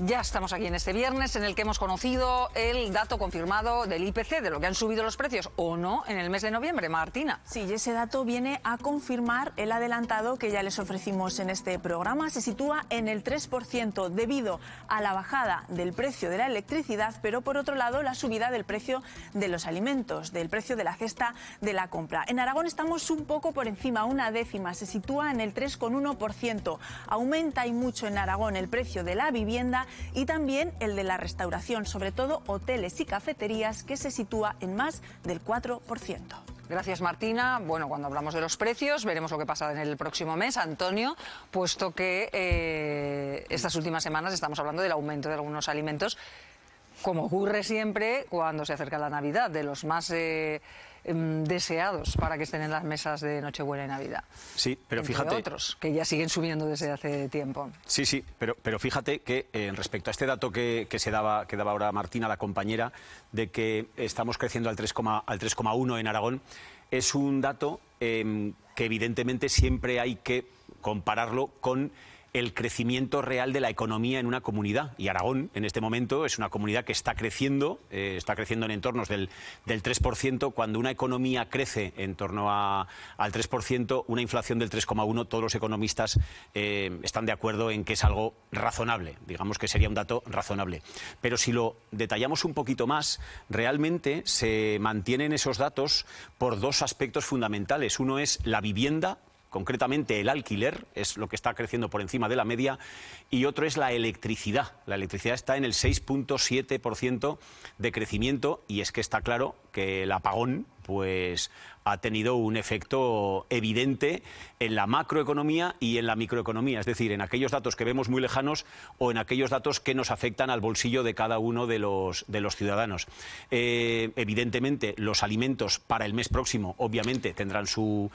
Ya estamos aquí en este viernes en el que hemos conocido el dato confirmado del IPC, de lo que han subido los precios o no en el mes de noviembre, Martina. Sí, y ese dato viene a confirmar el adelantado que ya les ofrecimos en este programa. Se sitúa en el 3% debido a la bajada del precio de la electricidad, pero por otro lado la subida del precio de los alimentos, del precio de la cesta de la compra. En Aragón estamos un poco por encima, una décima, se sitúa en el 3,1%. Aumenta y mucho en Aragón el precio de la vivienda y también el de la restauración, sobre todo hoteles y cafeterías, que se sitúa en más del 4%. Gracias, Martina. Bueno, cuando hablamos de los precios, veremos lo que pasa en el próximo mes, Antonio, puesto que estas últimas semanas estamos hablando del aumento de algunos alimentos, como ocurre siempre cuando se acerca la Navidad, de los más deseados para que estén en las mesas de Nochebuena y Navidad. Sí, pero entre fíjate, otros, que ya siguen subiendo desde hace tiempo. Sí, pero fíjate que respecto a este dato que daba ahora Martina, la compañera, de que estamos creciendo al 3,1 en Aragón, es un dato que evidentemente siempre hay que compararlo con el crecimiento real de la economía en una comunidad. Y Aragón, en este momento, es una comunidad que está creciendo en entornos del 3%. Cuando una economía crece en torno al 3%, una inflación del 3,1%, todos los economistas están de acuerdo en que es algo razonable. Digamos que sería un dato razonable. Pero si lo detallamos un poquito más, realmente se mantienen esos datos por dos aspectos fundamentales. Uno es la vivienda, concretamente el alquiler, es lo que está creciendo por encima de la media, y otro es la electricidad. La electricidad está en el 6,7% de crecimiento, y es que está claro que el apagón pues ha tenido un efecto evidente en la macroeconomía y en la microeconomía, es decir, en aquellos datos que vemos muy lejanos o en aquellos datos que nos afectan al bolsillo de cada uno de los ciudadanos. Evidentemente, los alimentos para el mes próximo, obviamente, tendrán su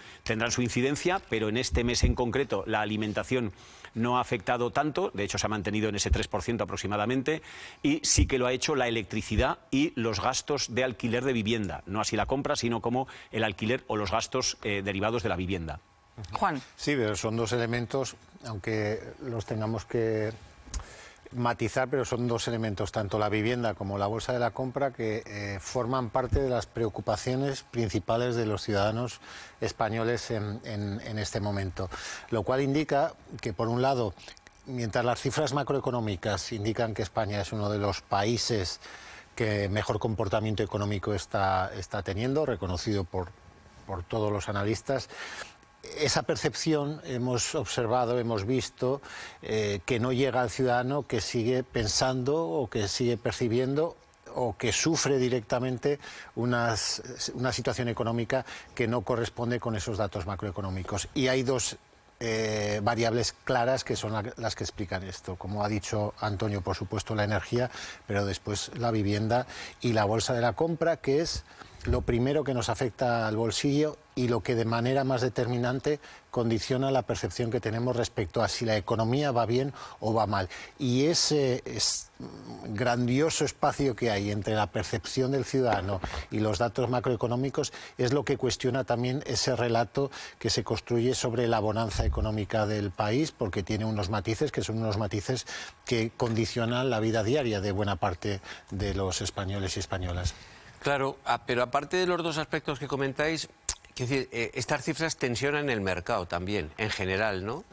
incidencia, pero en este mes en concreto la alimentación no ha afectado tanto, de hecho se ha mantenido en ese 3% aproximadamente, y sí que lo ha hecho la electricidad y los gastos de alquiler de vivienda, no así la compra, sino como el alquiler o los gastos derivados de la vivienda. Juan. Sí, pero son dos elementos, aunque los tengamos que matizar, pero son dos elementos, tanto la vivienda como la bolsa de la compra, que forman parte de las preocupaciones principales de los ciudadanos españoles en este momento. Lo cual indica que, por un lado, mientras las cifras macroeconómicas indican que España es uno de los países que mejor comportamiento económico está teniendo, reconocido por todos los analistas, esa percepción hemos observado, hemos visto que no llega al ciudadano, que sigue pensando o que sigue percibiendo o que sufre directamente una situación económica que no corresponde con esos datos macroeconómicos. Y hay dos variables claras que son las que explican esto. Como ha dicho Antonio, por supuesto la energía, pero después la vivienda y la bolsa de la compra, que es lo primero que nos afecta al bolsillo y lo que de manera más determinante condiciona la percepción que tenemos respecto a si la economía va bien o va mal. Y ese grandioso espacio que hay entre la percepción del ciudadano y los datos macroeconómicos es lo que cuestiona también ese relato que se construye sobre la bonanza económica del país, porque tiene unos matices que son unos matices que condicionan la vida diaria de buena parte de los españoles y españolas. Claro, pero aparte de los dos aspectos que comentáis, quiero decir, estas cifras tensionan el mercado también, en general, ¿no?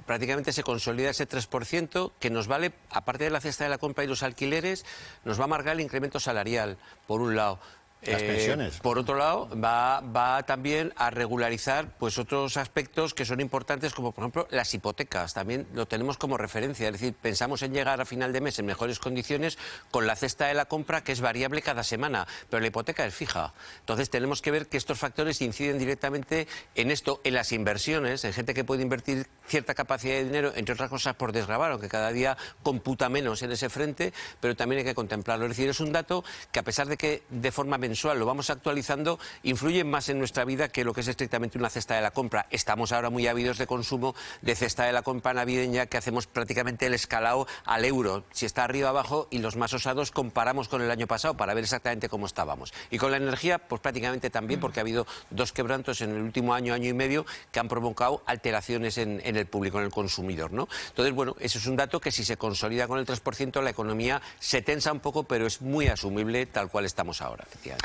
Prácticamente se consolida ese 3% que nos vale, aparte de la cesta de la compra y los alquileres, nos va a marcar el incremento salarial, por un lado. Las pensiones. Por otro lado, va también a regularizar pues otros aspectos que son importantes, como por ejemplo las hipotecas. También lo tenemos como referencia, es decir, pensamos en llegar a final de mes en mejores condiciones con la cesta de la compra, que es variable cada semana, pero la hipoteca es fija. Entonces tenemos que ver que estos factores inciden directamente en esto, en las inversiones, en gente que puede invertir cierta capacidad de dinero, entre otras cosas por desgravar, aunque cada día computa menos en ese frente, pero también hay que contemplarlo. Es decir, es un dato que, a pesar de que de forma mensual lo vamos actualizando, influyen más en nuestra vida que lo que es estrictamente una cesta de la compra. Estamos ahora muy ávidos de consumo de cesta de la compra navideña, que hacemos prácticamente el escalado al euro, si está arriba abajo, y los más osados comparamos con el año pasado para ver exactamente cómo estábamos. Y con la energía, pues prácticamente también, porque ha habido 2 quebrantos en el último año, año y medio, que han provocado alteraciones en el público, en el consumidor, ¿no? Entonces, bueno, eso es un dato que si se consolida con el 3%, la economía se tensa un poco, pero es muy asumible tal cual estamos ahora, efectivamente.